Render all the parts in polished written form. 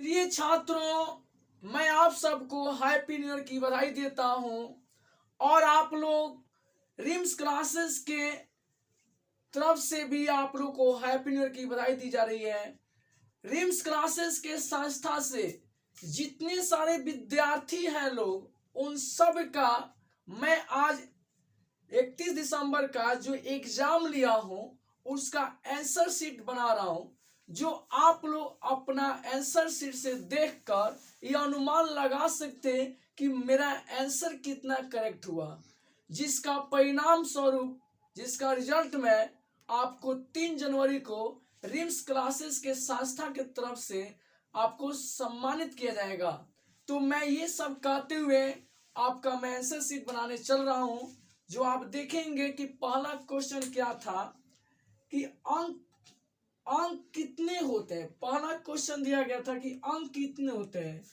प्रिय छात्रों, मैं आप सबको हैप्पी न्यू ईयर की बधाई देता हूं और आप लोग रिम्स क्लासेस के तरफ से भी आप लोग को हैप्पी न्यू ईयर की बधाई दी जा रही है। रिम्स क्लासेस के संस्था से जितने सारे विद्यार्थी हैं लोग, उन सब का मैं आज 31 दिसंबर का जो एग्जाम लिया हूं उसका आंसर शीट बना रहा हूं, जो आप लोग अपना आंसर शीट से देखकर यह अनुमान लगा सकते हैं कि मेरा आंसर कितना करेक्ट हुआ, जिसका परिणाम स्वरूप जिसका रिजल्ट में आपको 3 जनवरी को रिम्स क्लासेस के संस्था के तरफ से आपको सम्मानित किया जाएगा। तो मैं ये सब कहते हुए आपका मैं आंसर शीट बनाने चल रहा हूं, जो आप देखेंगे कि पहला क्वेश्चन क्या था कि अंक कितने होते हैं। पहला क्वेश्चन दिया गया था कि अंक कितने होते हैं।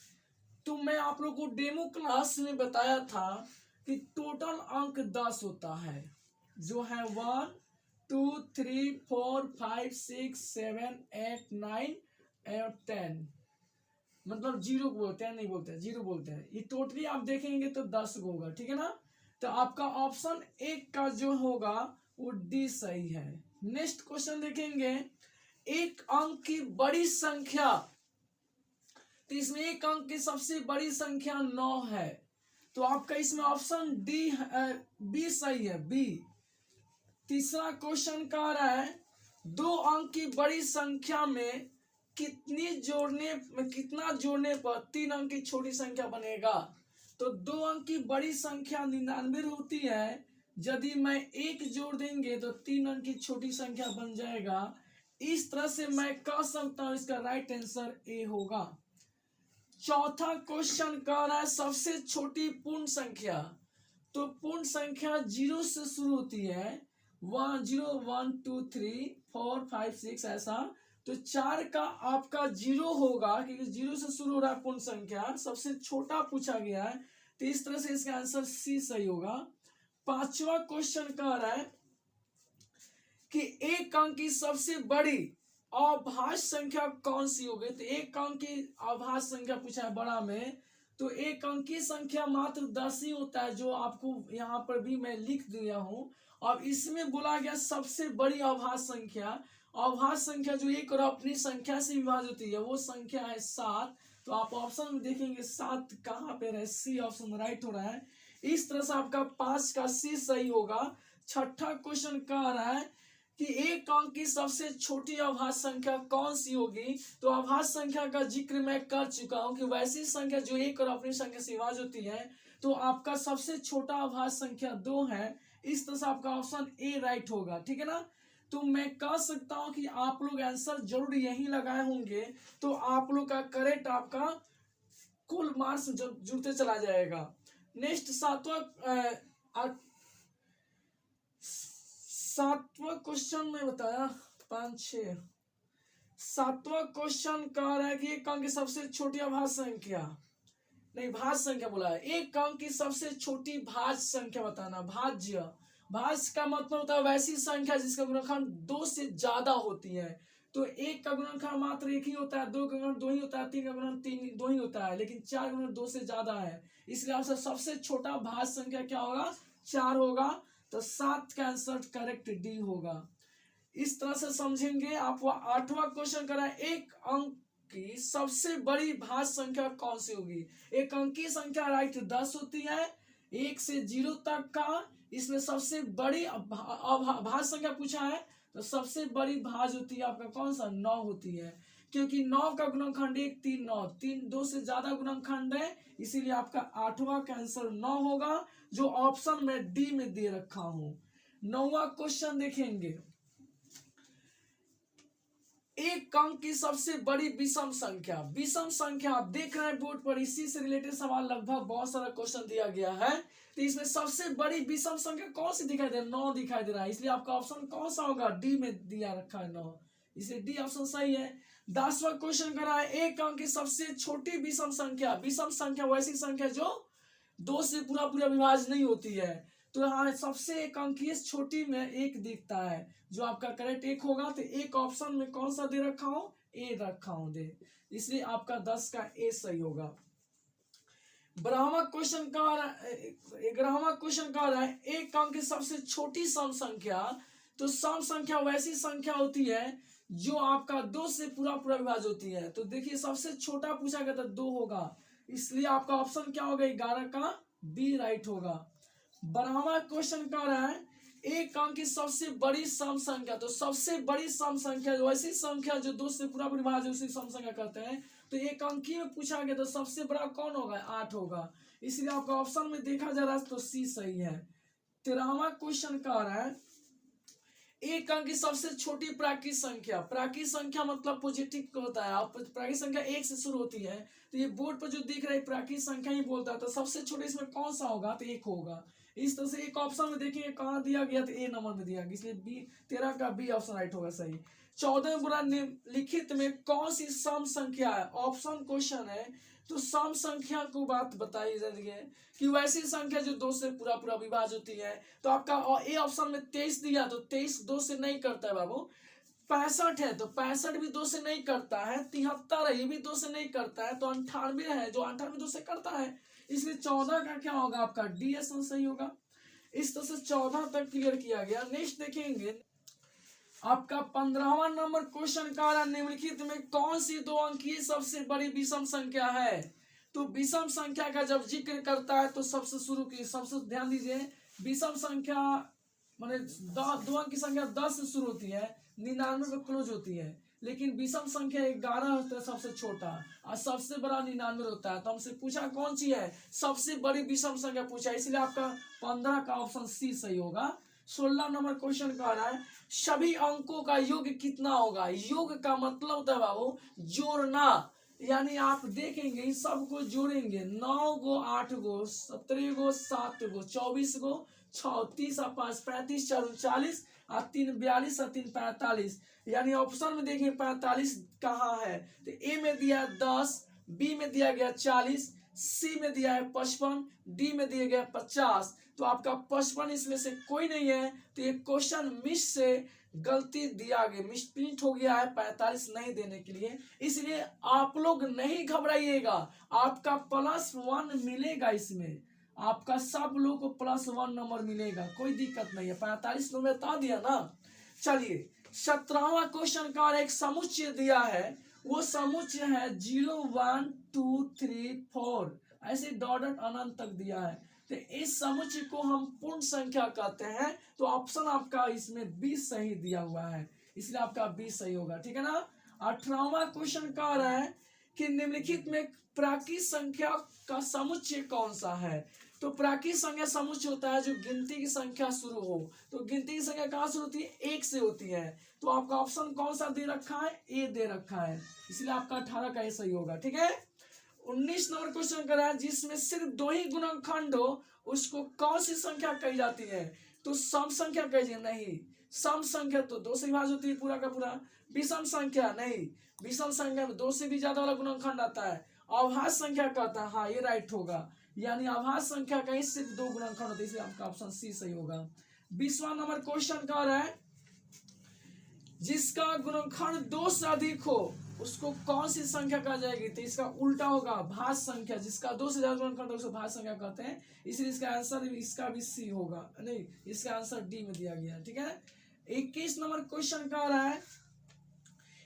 तो मैं आप लोग को डेमो क्लास में बताया था कि टोटल अंक 10 होता है, जो है 1 2 3 4 5 6 7 8 9 और 10, मतलब 0 बोलते हैं, नहीं बोलते हैं, 0 बोलते हैं। ये टोटली आप देखेंगे तो 10 होगा, ठीक है ना। तो आपका ऑप्शन 1 का जो होगा वो डी सही है। नेक्स्ट क्वेश्चन देखेंगे, एक अंक की बड़ी संख्या, तो इसमें एक अंक की सबसे बड़ी संख्या 9 है, तो आपका इसमें ऑप्शन डी बी सही है, बी। तीसरा क्वेश्चन कह रहा है 2 अंक की बड़ी संख्या में कितना जोड़ने पर 3 अंक की छोटी संख्या बनेगा। तो 2 अंक की बड़ी संख्या 99 होती है, यदि मैं 1 जोड़ देंगे तो 3 अंक की छोटी संख्या बन जाएगा। इस तरह से मैं कह सकता हूं इसका राइट आंसर ए होगा। चौथा क्वेश्चन कह रहा है सबसे छोटी पूर्ण संख्या, तो पूर्ण संख्या 0 से शुरू होती है, 0 1 2 3 4 5 6 ऐसा। तो 4 का आपका 0 होगा, क्योंकि 0 से शुरू हो रहा है पूर्ण संख्या, सबसे छोटा पूछा गया है, तो इस तरह से इसका आंसर सी सही होगा। पांचवा क्वेश्चन कह रहा है कि एक अंक की सबसे बड़ी अभाज्य संख्या कौन सी होगी। तो एक अंक की अभाज्य संख्या पूछा है बड़ा में, तो एक अंक की संख्या मात्र 10 ही होता है, जो आपको यहाँ पर भी मैं लिख दिया हूं। अब इसमें बोला गया सबसे बड़ी अभाज्य संख्या जो एक और अपनी संख्या से विभाजित होती है, वो संख्या है 7। तो आप ऑप्शन में देखेंगे 7 कहाँ पे रहे, सी ऑप्शन राइट हो रहा है। इस तरह से आपका 5 का सी सही होगा। छठा क्वेश्चन कह रहा है कि एक अंक की सबसे छोटी अभाज्य संख्या कौन सी होगी। तो अभाज्य संख्या का जिक्र मैं कर चुका हूं कि वैसी संख्या जो एक और अपनी संख्या से विभाजित होती है, तो आपका सबसे छोटा अभाज्य संख्या 2 है। इस तरह से आपका ऑप्शन ए राइट होगा, ठीक है ना। तो मैं कह सकता हूं कि आप लोग आंसर जरूर यही लगाए होंगे, तो आप लोग का करेक्ट आपका कुल मार्क्स जुड़ते चला जाएगा। नेक्स्ट सातवां क्वेश्चन में बताया 5 6। सातवां क्वेश्चन कह रहा है कि एक अंक की सबसे छोटी अभाज्य संख्या, नहीं भाज्य संख्या बोला है, एक अंक की सबसे छोटी भाज्य संख्या बताना। भाज्य का मतलब होता है वैसी संख्या जिसका गुणनखंड 2 से ज्यादा होती है। तो 1 का गुणनखंड मात्र 1 ही होता है, 2 का गुणनखंड 2 ही होता है, 3 का गुणनखंड 3 2 ही होता है, लेकिन 4 का गुणनखंड 2 से ज्यादा है, इसलिए आपसे सबसे छोटा भाज्य संख्या क्या होगा, 4 होगा। तो 7 का आंसर करेक्ट डी होगा। इस तरह से समझेंगे आप। वो 8वां क्वेश्चन करा, एक अंक की सबसे बड़ी भाज्य संख्या कौन सी होगी। एक अंक की संख्या राइट 10 होती है, 1 से 0 तक का। इसमें सबसे बड़ी भाज्य संख्या पूछा है, तो सबसे बड़ी भाज्य होती है आपका कौन सा, 9 होती है, क्योंकि 9 का गुणनखंड 1 3 9 3 2 से ज्यादा गुणनखंड है, इसीलिए आपका 8वां का आंसर 9 होगा, जो ऑप्शन में डी में दे रखा हूं। 9वां क्वेश्चन देखेंगे, एक अंक की सबसे बड़ी विषम संख्या। विषम संख्या आप देख रहे हैं बोर्ड पर, इसी से रिलेटेड सवाल लगभग बहुत सारा क्वेश्चन दिया गया है। तो इसमें सबसे बड़ी विषम संख्या कौन सी दिखाई दे रहा है, 9 दिखाई दे रहा है, इसलिए आपका ऑप्शन कौन सा होगा, डी में दिया रखा है 9, इसलिए डी ऑप्शन सही है। 10वां क्वेश्चन कर रहा है, एक अंक की सबसे छोटी विषम संख्या। विषम संख्या वैसी संख्या जो 2 से पूरा विभाज्य नहीं होती है, तो यहाँ सबसे एक अंकीय छोटी में 1 दिखता है, जो आपका करेक्ट 1 होगा। तो एक ऑप्शन में कौन सा दे रखा हूं, ए रखा हूं दे। इसलिए आपका 10 का ए सही होगा। 11वां क्वेश्चन कह रहा है एक अंक की सबसे छोटी सम संख्या। तो सम संख्या वैसी संख्या होती है जो आपका 2 से पूरा पूरा विभाज्य होती है। तो देखिए सबसे छोटा पूछा गया था 2 होगा, इसलिए आपका ऑप्शन क्या होगा 11 का बी राइट होगा। 12वां क्वेश्चन कह रहा है एक अंक की सबसे बड़ी सम संख्या। तो सबसे बड़ी सम संख्या जो ऐसी संख्या जो 2 से पूरा विभाज्य उसी सम संख्या कहते हैं। तो एक अंकी में पूछा गया तो सबसे बड़ा कौन होगा 8 होगा, इसलिए आपका ऑप्शन में देखा जा रहा है तो सी सही है। 13वां क्वेश्चन कह रहा है एक अंक की सबसे छोटी प्राकृत संख्या। प्राकृत संख्या मतलब पॉजिटिव होता है, आप प्राकृत संख्या 1 से शुरू होती है। तो ये बोर्ड पर जो दिख रहा है प्राकृत संख्या ही बोलता है, तो सबसे छोटे इसमें कौन सा होगा तो 1 होगा। इस तरह से एक ऑप्शन में देखिए कहाँ दिया गया तो ए नंबर में दिया गया, इसलिए बी 13 का बी ऑप्शन राइट होगा सही। 14 गुना निम्नलिखित में कौन सी सम संख्या है, ऑप्शन क्वेश्चन है। तो सम संख्या को बात बताई जाती है कि वैसी संख्या जो 2 से पूरा पूरा विभाज्य होती है। तो आपका ए ऑप्शन में 23 दिया, तो 23 2 से नहीं करता है बाबू। 65 है तो 65 भी 2 से नहीं करता है। 73 है ये भी 2 से नहीं करता है। तो 98 है जो 98 2 से करता है, इसलिए 14 का क्या होगा आपका डी ऑप्शन सही होगा। इस तरह से 14 तक क्लियर किया गया। नेक्स्ट देखेंगे आपका 15वां नंबर क्वेश्चन का निम्नलिखित में कौन सी 2 अंकीय सबसे बड़ी विषम संख्या है। तो विषम संख्या का जब जिक्र करता है तो सबसे शुरू की सबसे ध्यान दीजिए विषम संख्या माने 2 अंक की संख्या 10 से शुरू होती है, 99 पे क्लोज होती है। लेकिन विषम संख्या 11 होता है सबसे छोटा और सबसे बड़ा 99 होता है। तो हमसे पूछा कौन सी है सबसे बड़ी विषम संख्या पूछा, इसलिए आपका 15 का ऑप्शन सी सही होगा। 16 नंबर क्वेश्चन कह रहा है सभी अंकों का योग कितना होगा। योग का मतलब होता है बाबू जोड़ना, यानी आप देखेंगे इन सबको जोड़ेंगे 9 गो 8 गो 17 गो 7 गो 24 गो 6 30 और 5 35 4 39 और 3 42 और 3 45, यानी ऑप्शन में देखिए 45 कहाँ है। तो ए में दिया है 10, बी में दिया गया 40, सी में दिया है 55, डी में दिया गया 50। तो आपका 55 इसमें से कोई नहीं है, तो ये क्वेश्चन मिस से गलती दिया गया, मिस प्रिंट हो गया है 45 नहीं देने के लिए। इसलिए आप लोग नहीं घबराइएगा, आपका +1 मिलेगा। इसमें आपका सब लोग को +1 नंबर मिलेगा, कोई दिक्कत नहीं है। 45 नंबर बता दिया ना। चलिए 17वां क्वेश्चन का एक समुच्चय दिया है, वो समुच्चय है 0 1 2 3 4 ऐसे डॉट अनंत तक दिया है। तो इस समुच्चय को हम पूर्ण संख्या कहते हैं। तो ऑप्शन आपका इसमें 20 सही दिया हुआ है, इसलिए आपका 20 सही होगा, ठीक है ना। 18वां क्वेश्चन कह रहा है कि निम्नलिखित में प्राकृत संख्या का समुच्चय कौन सा है। तो प्राकृत संख्या समुच्चय होता है जो गिनती की संख्या शुरू हो। तो गिनती की संख्या कहाँ शुरू होती है 1 से होती है। तो आपका ऑप्शन कौन सा दे रखा है ए दे रखा है, इसलिए आपका 18 का ए सही होगा, ठीक है। 19 नंबर क्वेश्चन कर रहा है जिसमें सिर्फ 2 ही गुणनखंड हो उसको कौन सी संख्या कही जाती है। तो सम संख्या कही नहीं, सम संख्या तो 2 से विभाज्य होती है पूरा का पूरा। विषम संख्या नहीं, विषम संख्या में 2 से भी ज्यादा वाला गुणनखंड आता है। अभाज्य संख्या कहता है, हाँ ये राइट होगा, यानी अभाज्य संख्या का ही सिर्फ 2 गुणनखंड होते हैं, इसलिए आपका ऑप्शन सी सही होगा। 20वां नंबर क्वेश्चन कह रहा है जिसका गुणनखंड 2 से अधिक हो उसको कौन सी संख्या कहा जाएगी। तो इसका उल्टा होगा भाज्य संख्या, जिसका 2 से ज्यादा गुणनखंड उसको भाज्य संख्या कहते हैं, इसलिए इसका आंसर इसका भी सी होगा, नहीं इसका आंसर डी में दिया गया, ठीक है। 21 नंबर क्वेश्चन कह रहा है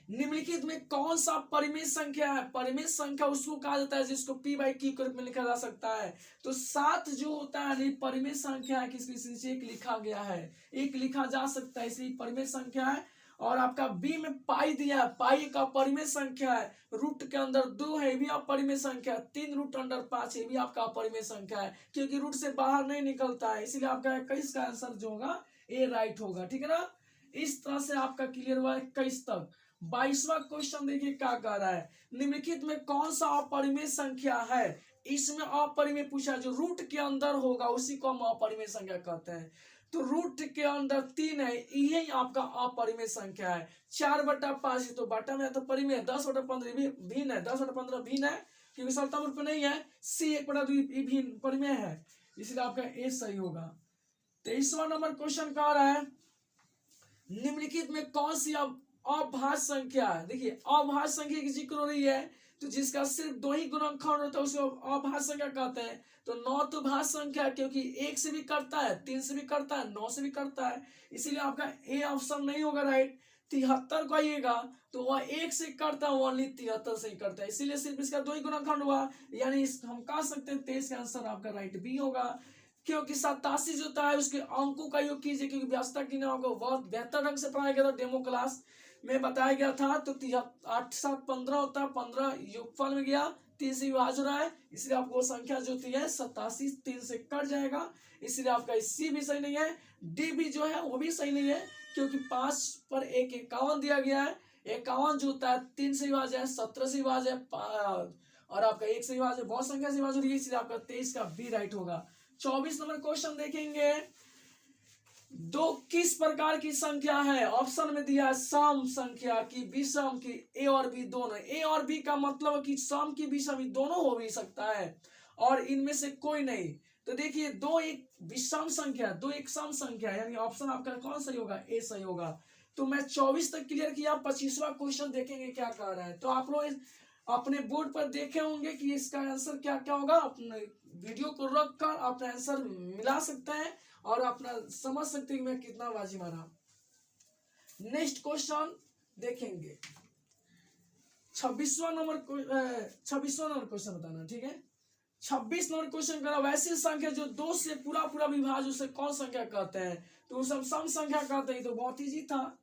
निम्नलिखित में कौन सा परिमेय संख्या है। परिमेय संख्या उसको कहा जाता है जिसको p/q के रूप में लिखा जा सकता है। तो 7 जो होता है परिमेय संख्या है, किसकी 1 लिखा गया है, 1 लिखा जा सकता है, इसलिए परिमेय संख्या है। और आपका बी में पाई दिया है, पाई का परिमेय संख्या है, रूट के अंदर 2 है, ये भी आप परिमेय संख्या, 3 रूट अंडर 5 ये भी आपका परिमेय संख्या है, क्योंकि रूट से बाहर नहीं निकलता है, इसीलिए आपका 21 का आंसर जो होगा ए राइट होगा, ठीक है ना। इस तरह से आपका क्लियर हुआ 21 तक। 22वां क्वेश्चन देखिए क्या कह रहा है निम्नलिखित में कौन सा अपरिमेय संख्या है। इसमें अपरिमेय पूछा जो रूट के अंदर होगा उसी को हम अपरिमेय संख्या कहते हैं। तो रूट के अंदर 3 है, यही आपका अपरिमेय संख्या है। 4/5 तो बटा में तो परिमेय, 10/15 भी भिन्न है, 10/15 भिन्न है क्योंकि सलतम रूप में नहीं है। C 1/2 भिन्न परिमेय है, इसलिए आपका ए सही होगा। 23वां नंबर क्वेश्चन कह रहा है निम्नलिखित में कौन सी अब अभाज्य संख्या, देखिए अभाज्य संख्या की जिक्र हो रही है तो जिसका सिर्फ दो ही गुणनखंड होता है उसको अभाज्य संख्या कहते हैं। तो 9 तो भाज्य संख्या है क्योंकि 1 से भी करता है, 3 से भी करता है, 9 से भी करता है, इसीलिए आपका ए ऑप्शन नहीं होगा राइट। 73 को आइएगा तो वह 1 से करता है, ओनली 73 से ही करता है, इसीलिए सिर्फ इसका दो ही गुणनखंड हुआ, यानी हम कह सकते हैं 23 का आंसर आपका राइट बी होगा। क्योंकि 87 जो होता है उसके अंकों का योग कीजिए, क्योंकि व्यवस्था की नाम को बहुत बेहतर ढंग से पढ़ाया गया था, डेमो क्लास में बताया गया था। तो 8 7 15 होता है, 15 योगफल में गया, 3 से विभाज्य हो रहा है, इसलिए आपको संख्या जो होती है 87 3 से कट जाएगा, इसलिए आपका सी भी सही नहीं है, डी भी जो है वो भी सही नहीं है, क्योंकि 5 पर 1 51 दिया गया है, 51 जो होता है 3 से विभाज्य है, 17 से विभाज्य है, और आपका 1 से विभाज्य बहुत संख्या से विभाज्य हो रही है, इसलिए आपका 23 का बी राइट होगा। 24 नंबर क्वेश्चन देखेंगे, दो किस प्रकार की संख्या है? ऑप्शन में दिया है सम संख्या की, विषम की, ए और बी दोनों। ए और बी का मतलब कि सम की विषम दोनों हो भी सकता है और इनमें से कोई नहीं। तो देखिए दो एक विषम संख्या, दो एक सम संख्या, यानी ऑप्शन आपका कौन सही होगा? ए सही होगा। तो मैं 24 तक क्लियर किया, 25वां क्वेश्चन देखेंगे क्या कह रहा है। तो आप लोग अपने बोर्ड पर देखे होंगे कि इसका आंसर क्या क्या होगा, अपने वीडियो को रख कर अपना आंसर मिला सकते हैं और अपना समझ सकते हैं कि मैं कितना बाजी मारा। नेक्स्ट क्वेश्चन देखेंगे 26वां नंबर क्वेश्चन बताना, ठीक है। 26 नंबर क्वेश्चन करा, वैसी संख्या जो 2 से पूरा पूरा विभाज्य उसे कौन संख्या कहते हैं? तो उसे हम सम संख्या कहते हैं, तो बहुत इजी था।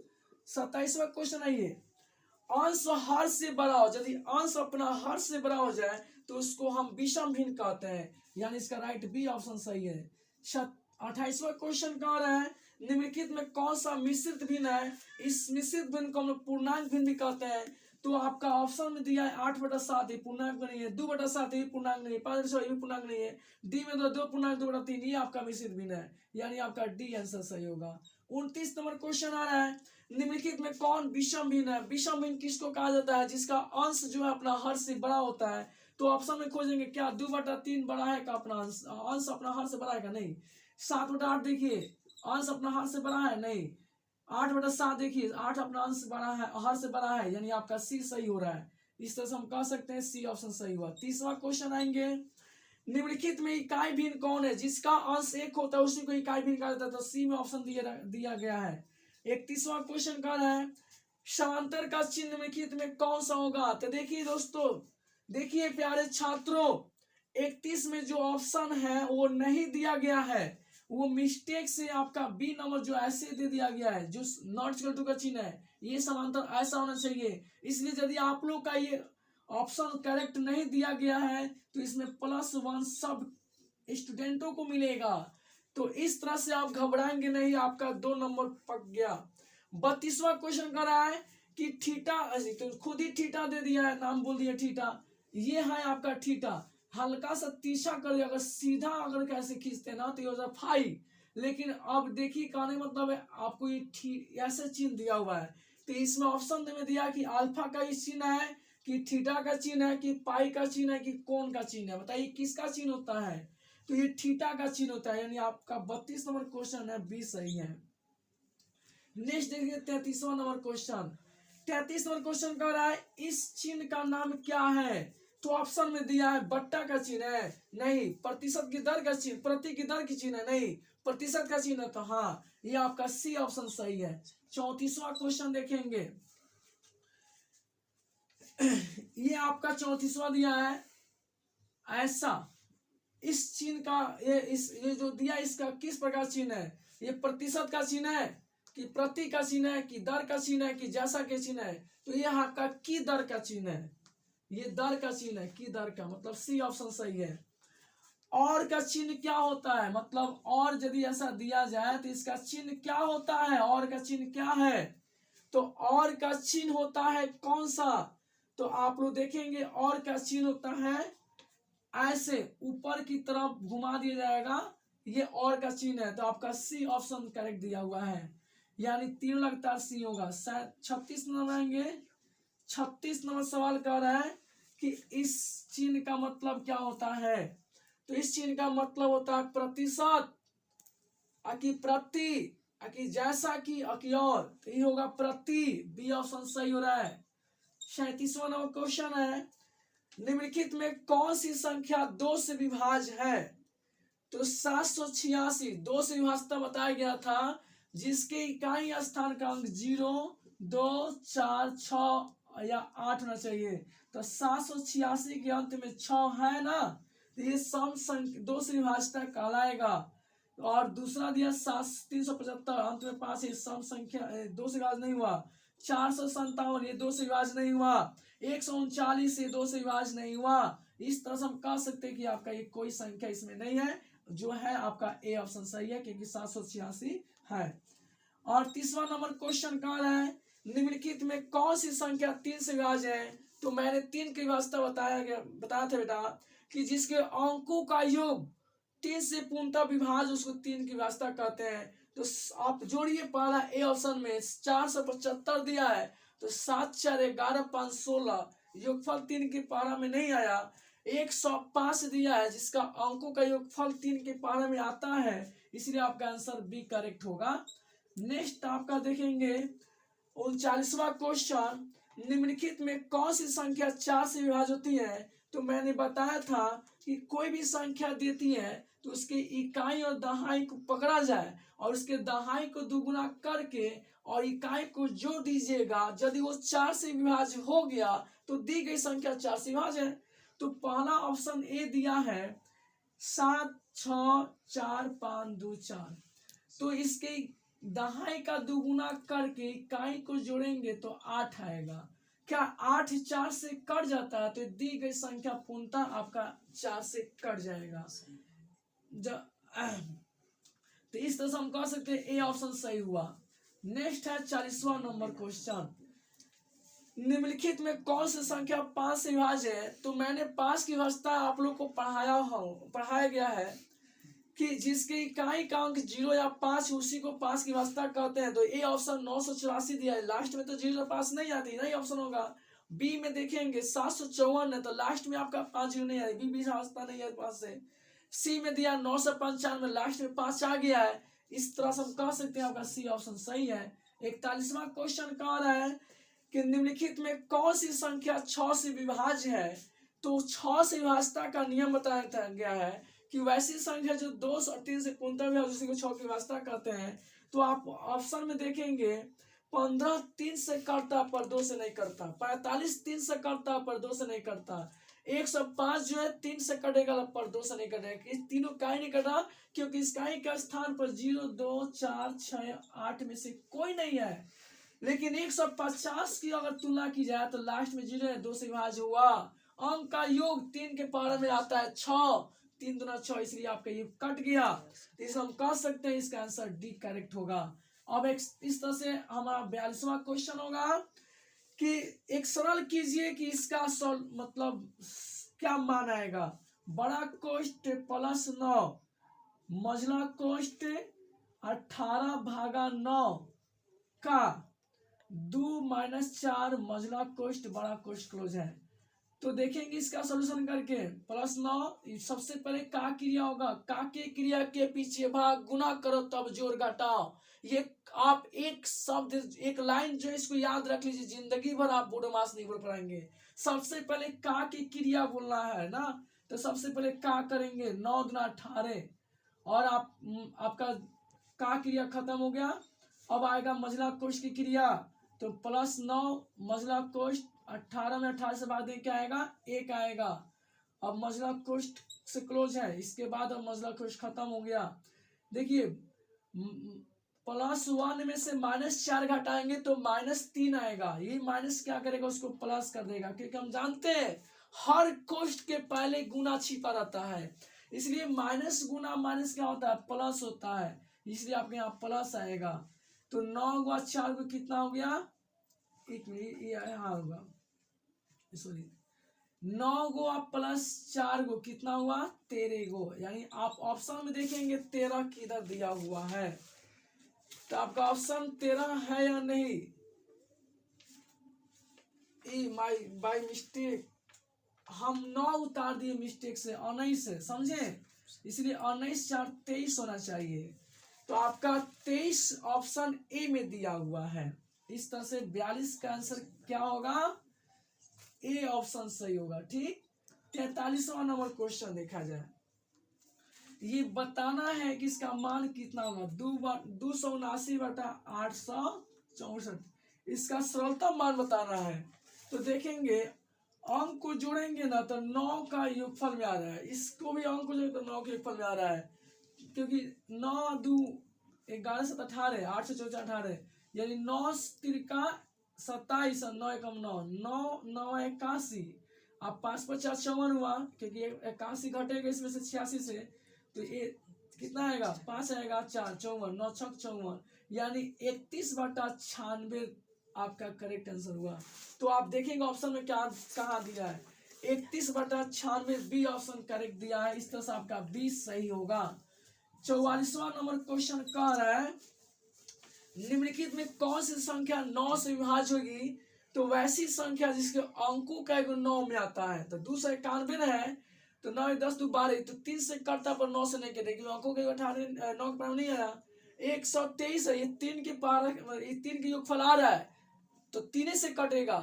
27वां क्वेश्चन आइए, अंश हर से बड़ा हो, यदि अंश अपना हर से बड़ा हो जाए तो उसको हम विषम भिन्न कहते हैं, यानी इसका राइट बी ऑप्शन सही है। 28वां क्वेश्चन कह रहा है, निम्नलिखित में कौन सा मिश्रित भिन्न है? इस मिश्रित भिन्न को हम लोग पूर्णांक भिन्न भी कहते हैं। तो आपका ऑप्शन में दिया है 8/7 ये पूर्णांक नहीं है, 2/7 ये पूर्णांक नहीं है, 5/6 ये भी पूर्णांक नहीं है, डी में 2 पूर्णांक 2/3 ये आपका मिश्रित भिन्न है, यानी आपका डी आंसर सही होगा। 29 नंबर क्वेश्चन आ रहा है, निम्नलिखित में कौन विषम भिन्न है? विषम भिन्न किसको कहा जाता है? जिसका अंश जो है अपना हर से बड़ा होता है। तो ऑप्शन में खोजेंगे क्या 2/3 बड़ा है का अपना अंश अपना हर से बड़ा है का? नहीं। 7/8 देखिए अंश अपना हर से बड़ा है, नहीं। 8/7 देखिए 8 अपना अंश बड़ा है, हर से बड़ा है, यानी आपका सी सही हो रहा है। इस तरह से हम कह सकते हैं सी ऑप्शन सही हुआ। 30वां क्वेश्चन आएंगे, निम्नलिखित में इकाई भिन्न कौन है? जिसका अंश 1 होता है उसी को इकाई भिन्न कहा जाता है, तो सी में ऑप्शन दिया गया है। 31वां क्वेश्चन कह रहा है, समांतर का चिन्ह निम्नलिखित में कौन सा होगा? तो देखिए दोस्तों, देखिए प्यारे छात्रों, 31 में जो ऑप्शन है वो नहीं दिया गया है, वो मिस्टेक से आपका बी नंबर जो ऐसे दे दिया गया है, जो नॉट इक्वल टू का चिन्ह है, ये समांतर ऐसा होना चाहिए। इसलिए यदि आप लोग का ये ऑप्शन करेक्ट नहीं दिया गया है तो इसमें +1 सब स्टूडेंटों को मिलेगा। तो इस तरह से आप घबराएंगे नहीं, आपका 2 नंबर पक गया। 32वां क्वेश्चन कर रहा है कि थीटा, तो खुद ही थीटा दे दिया है, नाम बोल दिया थीटा, ये है आपका थीटा, हल्का सा तीछा कर दिया, अगर सीधा अगर कैसे खींचते ना तो ये हो जाए फाई, लेकिन अब देखिए कहने मतलब है आपको ये ऐसे चिन्ह दिया हुआ है, तो इसमें ऑप्शन में दिया कि अल्फा का ही चिन्ह है, कि थीटा का चिन्ह है, कि पाई का चिन्ह है, कि कोण का चिन्ह है, बताइए किसका चिन्ह होता है? तो ये थीटा का चिन्ह होता है, यानी आपका 32 नंबर क्वेश्चन है बी सही है। नेक्स्ट देखिए 33वां नंबर क्वेश्चन। 33 नंबर क्वेश्चन कह रहा है, इस चिन्ह का नाम क्या है? तो ऑप्शन में दिया है बट्टा का चिन्ह है, नहीं। प्रतिशत की दर का चिन्ह, प्रति की दर की चिन्ह है, नहीं। प्रतिशत का चिन्ह, तो हाँ ये आपका सी ऑप्शन सही है। 34वां क्वेश्चन देखेंगे, ये आपका 34वां दिया है, ऐसा इस चिन्ह का ये जो दिया इसका किस प्रकार चिन्ह है? ये प्रतिशत का चिन्ह है, कि प्रति का चिन्ह है, कि दर का चिन्ह है, कि जैसा के चिन्ह है? तो ये आपका की दर का चिन्ह है, ये दर का चिन्ह है, की दर का, मतलब सी ऑप्शन सही है। और का चिन्ह क्या होता है? मतलब और यदि ऐसा दिया जाए तो इसका चिन्ह क्या होता है? और का चिन्ह क्या है? तो और का चिन्ह होता है कौन सा? तो आप लोग देखेंगे और का चिन्ह होता है ऐसे ऊपर की तरफ घुमा दिया जाएगा, ये और का चिन्ह है, तो आपका सी ऑप्शन करेक्ट दिया हुआ है, यानी 3 लगातार सी होगा। 36 नंबर आएंगे, 36 नंबर सवाल कर रहा है कि इस चिन्ह का मतलब क्या होता है? तो इस चिन्ह का मतलब होता है प्रतिशत, कि प्रति, कि जैसा कि अकियोर, तो ये होगा प्रति, बी ऑप्शन सही हो रहा है। 37वां नंबर क्वेश्चन है, निम्नलिखित में कौन सी संख्या 2 से विभाज्य है? तो 786 2 से विभाज्यता बताया गया था, जिसके इकाई स्थान का अंक 0, 2, 4, 6 या 8 होना चाहिए। तो 786 के अंत में 6 है ना, तो ये सम संख्या 2 से विभाज्यता कहलाएगा। और दूसरा दिया 375 अंत में 5, ये सम संख्या 2 से विभाज्य नहीं हुआ। 457 ये 2 से विभाज्य नहीं हुआ। 139 ये 2 से विभाज्य नहीं हुआ। इस तरह से हम कह सकते हैं कि आपका ये कोई संख्या इसमें नहीं है, जो है आपका ए ऑप्शन सही है, क्योंकि 786 है। और तीसरा नंबर क्वेश्चन कह रहा है, निम्नलिखित में कौन सी संख्या 3 से विभाज्य है? तो मैंने 3 की व्यवस्था बताया था बेटा, कि जिसके अंकों का योग 3 से पूर्णतः विभाज्य, उसको 3 की व्यवस्था कहते हैं। तो आप जोड़िए, पहला ए ऑप्शन में 475 दिया है, तो 7 4 11 5 16, योगफल 3 के पारा में नहीं आया। 105 दिया है, जिसका अंकों का योगफल 3 के पारा में आता है, इसलिए आपका आंसर बी करेक्ट होगा। नेक्स्ट आपका देखेंगे 39वां क्वेश्चन, निम्नलिखित में कौन सी संख्या 4 से विभाज्य होती है? तो मैंने बताया था कि कोई भी संख्या देती है तो उसके इकाई और दहाई को पकड़ा जाए और उसके दहाई को दुगुना करके और इकाई को जोड़ दीजिएगा। यदि वो 4 से विभाज्य हो गया तो दी गई संख्या 4 से विभाज्य है। तो पहला ऑप्शन ए दिया है 7 6 4 5 2 4, तो इसके दहाई का दुगुना करके इकाई को जोड़ेंगे तो 8 आएगा। क्या 8 4 से कट जाता है? तो दी गई संख्या पूर्णतः आपका 4 से कट जाएगा। तो इस तरह से हम कह सकते हैं ए ऑप्शन सही हुआ। नेक्स्ट है 40वां नंबर क्वेश्चन, निम्नलिखित में कौन सी संख्या 5 से विभाज्य है? तो मैंने 5 की व्यवस्था आप लोग को पढ़ाया गया है कि जिसके इकाई का अंक 0 या 5 उसी को 5 की व्यवस्था कहते हैं। तो ए ऑप्शन 984 दिया है, लास्ट में तो 0 या 5 नहीं आती, नहीं ऑप्शन होगा। बी में देखेंगे 754 है, तो लास्ट में आपका 5 0 नहीं आएगी, बी व्यवस्था नहीं है 5 से। सी में दिया 995, लास्ट में 5 आ गया है। इस तरह से हम कह सकते हैं आपका सी ऑप्शन सही है। 41वां क्वेश्चन कह रहा है कि निम्नलिखित में कौन सी संख्या 6 से विभाज्य है? तो 6 से विभाज्यता का नियम बताया गया है कि वैसी संख्या जो 2 और 3 से पूर्णतः विभाज्य, उसी को 6 की व्यवस्था कहते हैं। तो आप ऑप्शन में देखेंगे 15 3 से करता पर 2 से नहीं करता, 45 3 से करता पर 2 से नहीं करता, 105 जो है 3 से कटेगा पर 2 से नहीं कटेगा। इस तीनों का ही नहीं कटा, क्योंकि इसका ही का स्थान पर 0 2 4 6 8 में से कोई नहीं है। लेकिन 150 की अगर तुलना की जाए तो लास्ट में 0 है, 2 से विभाज्य हुआ। अंक का योग 3 के पारा में आता है 6, 3 दूना 6, इसलिए आपका ये कट गया। तो इसे हम कह सकते हैं इसका आंसर डी करेक्ट होगा। अब इस तरह से हमारा 42वां क्वेश्चन होगा कि एक सरल कीजिए कि इसका मतलब क्या मान आएगा। बड़ा कोष्ठ प्लस 9 मझला कोष्ठ 18/9 का 2 - 4 मझला कोष्ठ बड़ा कोष्ठ क्लोज है। तो देखेंगे इसका सोल्यूशन करके, प्लस 9 सबसे पहले का क्रिया होगा, का के क्रिया के पीछे भाग गुना करो तब जोड़ घटाओ। ये आप एक शब्द एक लाइन जो है इसको याद रख लीजिए, जिंदगी भर आप बोडोमास नहीं बोल पाएंगे। सबसे पहले का की क्रिया बोलना है ना, तो सबसे पहले का करेंगे 9 दूना 18 और आपका का क्रिया खत्म हो गया। अब आएगा मझला कोष्ठ की क्रिया, तो प्लस 9 मझला कोष्ठ 18 में 18 से बाद क्या आएगा 1 आएगा। अब मझला कोष्ठ से क्लोज है, इसके बाद अब मझला कोष्ठ खत्म हो गया। देखिए +1 में से -4 घटाएंगे तो -3 आएगा। ये माइनस क्या करेगा, उसको प्लस कर देगा, क्योंकि हम जानते हैं हर कोष्ठ के पहले गुना छिपा रहता है, इसलिए माइनस गुना माइनस क्या होता है प्लस होता है, इसलिए आपके यहाँ प्लस आएगा। तो 9 गुआ 4 को कितना हो गया, एक मिनट ये यहाँ होगा, सॉरी 9 गो प्लस 4 गो कितना हुआ 13 गो, यानी आप ऑप्शन में देखेंगे 13 किधर दिया हुआ है, तो आपका ऑप्शन 13 है या नहीं। बाय मिस्टेक हम 9 उतार दिए मिस्टेक से 19 से, समझे, इसलिए 19 4 23 होना चाहिए। तो आपका 23 ऑप्शन ए में दिया हुआ है। इस तरह से 42 का आंसर क्या होगा, ए ऑप्शन सही होगा। ठीक, 43वां नंबर क्वेश्चन देखा जाए। ये बताना है कि इसका मान कितना होगा, 279/864, इसका सरलतम मान बताना है। तो देखेंगे अंक को जोड़ेंगे ना तो 9 का योगफल में आ रहा है, इसको भी अंक को जोड़ेंगे तो 9 के योगफल में आ रहा है, क्योंकि 9 2 11 7 18, 8 से 14 18, यानी 9 तिरका 27 और 9 एकम 9, 9 9 81, अब 5 50 54 हुआ, क्योंकि 81 घटेगा इसमें से 86 से, तो ये कितना आएगा, 5 आएगा, 4 54, 9 6 54, यानी 31/96 आपका करेक्ट आंसर हुआ। तो आप देखेंगे ऑप्शन में क्या कहाँ दिया है, 31/96, बी ऑप्शन करेक्ट दिया है। इस तरह से आपका बी सही होगा। 44वां नंबर क्वेश्चन कह रहा है निम्नलिखित में कौन सी संख्या 9 से विभाज्य होगी, तो वैसी संख्या जिसके अंकों का योग 9 में आता है। तो 291 है, तो 9 10 2 12, तो 3 से कटता पर 9 से नहीं कटेगी, अंकों के 18 9 के पार नहीं आया। 123 है, ये 3 के पार, ये 3 के योगफल आ रहा है, तो 3 से कटेगा।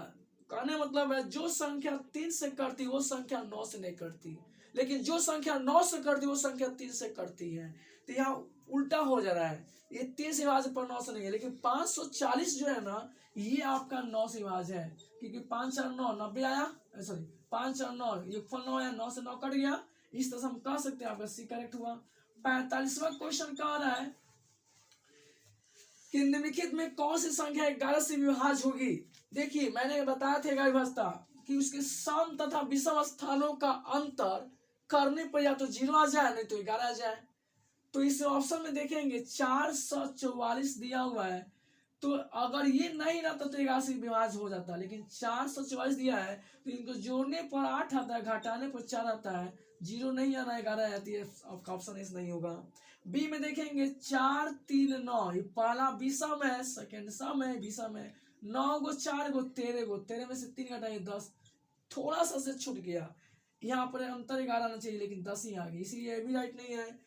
कहने मतलब है जो संख्या 3 से कटती वो संख्या 9 से नहीं कटती, लेकिन जो संख्या 9 से करती वो संख्या 3 से करती है। तो यहाँ उल्टा हो जा रहा है, ये 3 से विभाज्य पर 9 से नहीं है, लेकिन 540 जो है ना ये आपका 9 से विभाज्य है, क्योंकि 5 4 9 90 आया, सॉरी 5 4 9 योगफल 9 आया, 9 से 9 कट गया। इस तरह से हम कह सकते हैं आपका सी करेक्ट हुआ। 45वां क्वेश्चन कह रहा है कि निम्नलिखित में कौन सी संख्या 11 से विभाज्य होगी। देखिए मैंने बताया था 11 विभाज्यता कि उसके सम तथा विषम स्थानों का अंतर करने पर या तो 0 आ जाए नहीं तो 11 आ जाए। तो इस ऑप्शन में देखेंगे 444 दिया हुआ है, तो अगर ये नहीं रहता तो 11 से विभाज्य हो जाता, लेकिन 444 दिया है तो इनको जोड़ने पर 8 आता है, घटाने पर 4 आता है, 0 नहीं आना, 11 आती है, आपका ऑप्शन इस नहीं होगा। बी में देखेंगे 4 3 9, ये पहला विषम है, सेकंड सम है, विषम है, 9 गो 4 गो 13 गो, 13 में से 3 घटाइए 10, थोड़ा सा से छूट गया, यहाँ पर अंतर 11 आना चाहिए लेकिन 10 ही आ गई, इसलिए ये भी राइट नहीं है।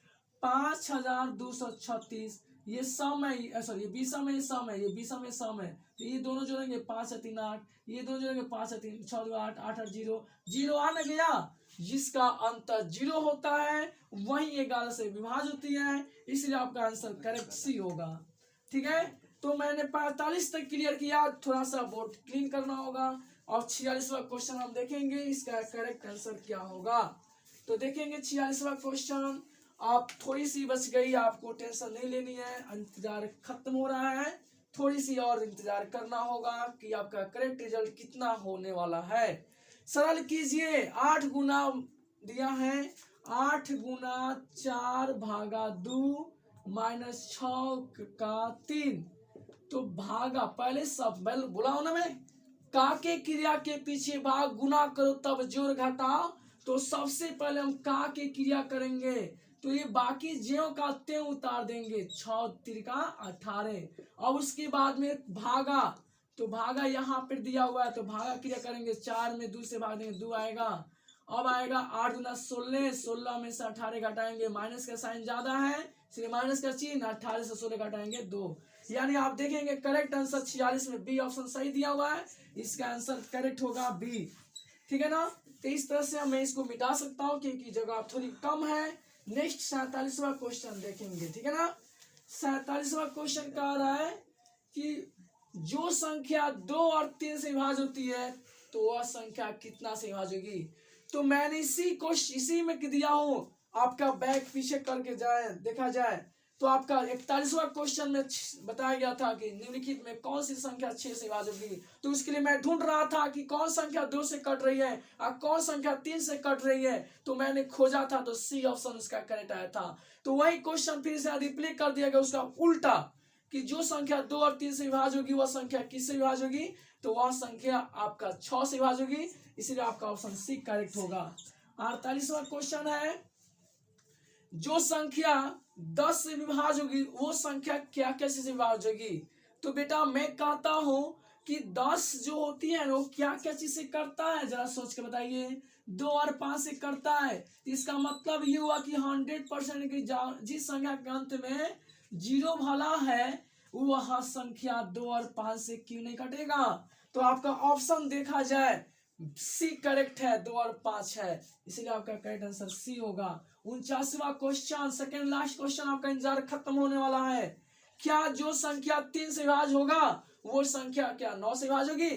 5236, ये सम है, सॉरी ये विषम है, ये सम है, ये विषम है सम है, तो ये दोनों जोड़ेंगे 5 से 3 8, ये दोनों जोड़ेंगे 5 से 3 6 2 8 8 8 0 0 आ न गया, जिसका अंतर 0 होता है वही 11 से विभाज्य होती है, इसलिए आपका आंसर करेक्ट सी होगा। ठीक है, तो मैंने 45 तक क्लियर किया, थोड़ा सा बोर्ड क्लीन करना होगा। और 46वां क्वेश्चन हम देखेंगे इसका करेक्ट आंसर क्या होगा। तो देखेंगे 46वां क्वेश्चन, आप थोड़ी सी बच गई, आपको टेंशन नहीं लेनी है, इंतजार खत्म हो रहा है, थोड़ी सी और इंतजार करना होगा कि आपका करेक्ट रिजल्ट कितना होने वाला है। सरल कीजिए, 8 गुना दिया है, 8 गुना 4 भागा 2 माइनस 6 का 3, तो भागा पहले सब बुलाओ ना, मैं का के क्रिया के पीछे भाग गुना करो तब जोड़ घटाओ, तो सबसे पहले हम का के क्रिया करेंगे, तो ये बाकी ज्यों का त्यों उतार देंगे, 6 3 18, अब उसके बाद में भागा, तो भागा यहाँ पर दिया हुआ है, तो भागा क्रिया करेंगे, 4 में 2 से भाग देंगे 2 आएगा, अब आएगा 8 गुना 16, 16 में से 18 घटाएंगे, माइनस का साइन ज्यादा है इसलिए माइनस का चिन्ह, 18 से 16 घटाएंगे 2, यानी आप देखेंगे करेक्ट आंसर 46 में बी ऑप्शन सही दिया हुआ है, इसका आंसर करेक्ट होगा बी। ठीक है ना, तो इस तरह से मैं इसको मिटा सकता हूँ क्योंकि जगह थोड़ी कम है। नेक्स्ट 47वां क्वेश्चन देखेंगे। ठीक है ना, 47वां क्वेश्चन कह रहा है कि जो संख्या 2 और 3 से विभाज्य होती है तो वह संख्या कितना से विभाज्य होगी। तो मैंने इसी में दिया हूं, आपका बैक पीछे करके जाए देखा जाए तो आपका 41वां क्वेश्चन में बताया गया था कि निम्नलिखित में कौन सी संख्या 6 से विभाज्य होगी। तो उसके लिए मैं ढूंढ रहा था कि कौन संख्या 2 से कट रही है और कौन संख्या 3 से कट रही है, तो मैंने खोजा था तो सी ऑप्शन उसका करेक्ट आया था। तो वही क्वेश्चन फिर से रिप्ले कर दिया गया उसका उल्टा, कि जो संख्या 2 और 3 से विभाज्य होगी वह संख्या किससे विभाज्य होगी, तो वह संख्या आपका 6 से विभाज्य होगी, इसलिए आपका ऑप्शन सी करेक्ट होगा। 48वां क्वेश्चन है, जो संख्या 10 से विभाज्य होगी वो संख्या क्या कैसे से विभाज्य होगी। तो बेटा मैं कहता हूं कि 10 जो होती है वो क्या क्या चीज से करता है, जरा सोच के बताइए। 2 और 5 से करता है, इसका मतलब ये हुआ कि 100% की जिस संख्या के अंत में जीरो वाला है वह संख्या 2 और 5 से क्यों नहीं कटेगा? तो आपका ऑप्शन देखा जाए सी करेक्ट है, 2 और 5 है, इसलिए आपका करेक्ट आंसर सी होगा। 49वां क्वेश्चन, सेकंड लास्ट क्वेश्चन, आपका इंतजार खत्म होने वाला है। क्या जो संख्या 3 से विभाज्य होगा वो संख्या क्या 9 से विभाज्य होगी?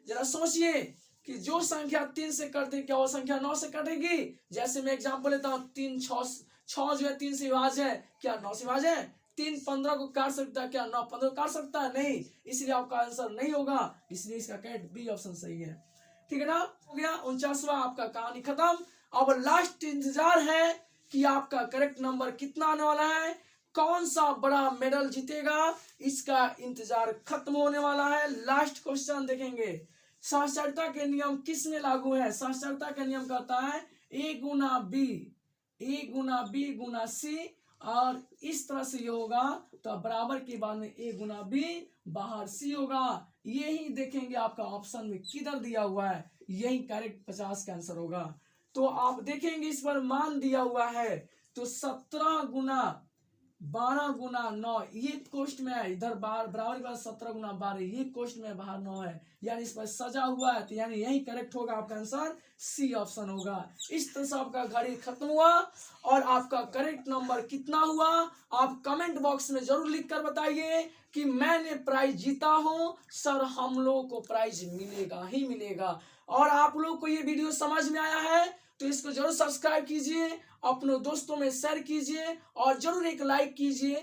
जरा सोचिए कि जो संख्या 3 से कटे क्या वो संख्या 9 से कटेगी? जैसे मैं एग्जांपल लेता हूँ, 3 6 जो है 3 से विभाज्य है, क्या 9 से विभाज्य है? 3 15 को काट सकता है, क्या 9 15 को काट सकता है? नहीं, इसलिए आपका आंसर नहीं होगा, इसलिए इसका करेक्ट बी ऑप्शन सही है। ठीक है ना, हो गया 49वां आपका कहानी खत्म। अब लास्ट इंतजार है कि आपका करेक्ट नंबर कितना आने वाला है, कौन सा बड़ा मेडल जीतेगा, इसका इंतजार खत्म होने वाला है। लास्ट क्वेश्चन देखेंगे, साक्षरता के नियम किस में लागू है? साक्षरता का नियम कहता है ए गुना बी गुना सी, और इस तरह से ये होगा तो बराबर के बाद में ए गुना बी बाहर सी होगा। यही देखेंगे आपका ऑप्शन में किधर दिया हुआ है, यही करेक्ट 50 का आंसर होगा। तो आप देखेंगे इस पर मान दिया हुआ है, तो 17 गुना 12 गुना 9 ये कोष्ट में है, इधर बाहर बराबर के बाद 17 गुना 12 ये कोष्ट में बाहर 9 है, यानी इस पर सजा हुआ है, तो यानी यही करेक्ट होगा, आपका आंसर सी ऑप्शन होगा। इस तरह से आपका घड़ी खत्म हुआ और आपका करेक्ट नंबर कितना हुआ आप कमेंट बॉक्स में जरूर लिख कर बताइए कि मैंने प्राइज जीता हूं सर, हम लोगों को प्राइज मिलेगा ही मिलेगा। और आप लोग को ये वीडियो समझ में आया है तो इसको जरूर सब्सक्राइब कीजिए, अपने दोस्तों में शेयर कीजिए और जरूर एक लाइक कीजिए।